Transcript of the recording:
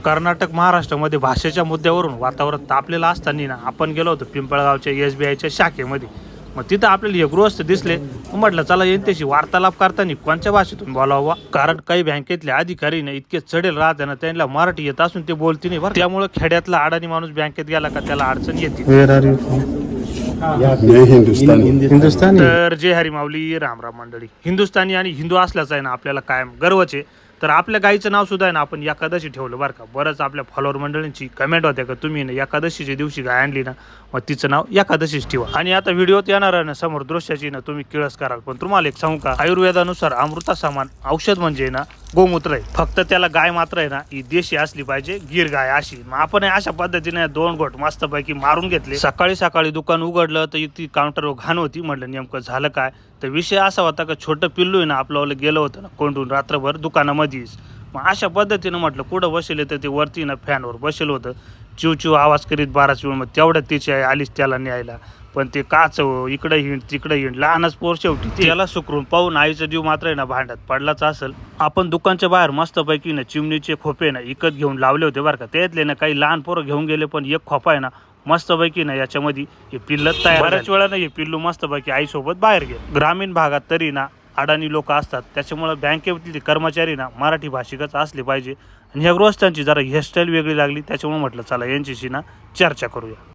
कर्नाटक महाराष्ट्रामध्ये भाषेच्या मुद्द्यावरून वातावरण तापलेलं असताना ना आपण गेलो होतो पिंपळगावच्या SBIच्या शाखेमध्ये. मग तिथं आपल्याला हे गृहस्थ दिसले. मग म्हटलं चला यांच्याशी वार्तालाप करताना कोणत्या भाषेतून बोलावं, कारण काही बँकेतले अधिकारी ना इतके चढेल राहते ना, त्यांना मराठी येत असून ते बोलती नाही बरं. त्यामुळे खेड्यातला अडाणी माणूस बँकेत गेला का त्याला अडचण येते. हिंदुस्तानी तर जय हरी माऊली, राम राम मंडळी. हिंदुस्थानी आणि हिंदू असल्याचा आहे ना आपल्याला कायम गर्वच आहे. तर आपल्या गाईचं नाव सुद्धा आहे ना आपण एकादशी ठेवलं बरं का. बरंच आपल्या फॉलोअर मंडळींची कमेंट होत्या का तुम्ही ना एकादशीच्या दिवशी गाय आणली ना मग तिचं नाव एकादशीच ठेवा. आणि आता व्हिडिओत येणार आहे ना समोर दृश्याची ना तुम्ही किळस कराल, पण तुम्हाला एक सांगू का, आयुर्वेदानुसार अमृता समान औषध म्हणजे ना गोमूत्र आहे. फक्त त्याला गाय मात्र आहे ना ही देशी असली पाहिजे, गिर गाय अशी. मग आपण अशा पद्धतीने 2 घोट मस्तपैकी मारून घेतले. सकाळी सकाळी दुकान उघडलं तर इतकी काउंटरवर घाण होती. म्हटलं नेमकं झालं काय, तर विषय असा होता का छोटं पिल्लू आहे ना आपलं गेलं होतं ना कोंडून रात्रभर दुकानामध्येच. मग अशा पद्धतीनं म्हटलं कुठं बसेल तर ते वरती ना फॅनवर बसेल होतं, चिव आवाज करीत 12 वेळ. मग तेवढ्यात तिची आई आलीच त्याला न्यायला. पण ते काच इकडे हिंड तिकडे हिंड, लहानच पोर शेवटी त्याला सुकरून पाहून आईचा जीव मात्र आहे ना भांड्यात पडलाच असेल. आपण दुकानच्या बाहेर मस्तपैकी ना चिमणीचे खोपे ना विकत घेऊन लावले होते बरं का. त्यातले ना काही लहान पोरं घेऊन गेले, पण एक खोपा आहे ना मस्तपैकी ना याच्यामध्ये हे पिल्ल तयार. बऱ्याच वेळा ना हे पिल्लू मस्तपैकी आईसोबत बाहेर गेले. ग्रामीण भागात तरी ना अडाणी लोक असतात, त्याच्यामुळे बँकेतील कर्मचारी ना मराठी भाषिकच असले पाहिजे. आणि ह्या गृहस्थांची जरा हेअरस्टाईल वेगळी लागली, त्याच्यामुळे म्हटलं चला यांच्याशी ना चर्चा करूया.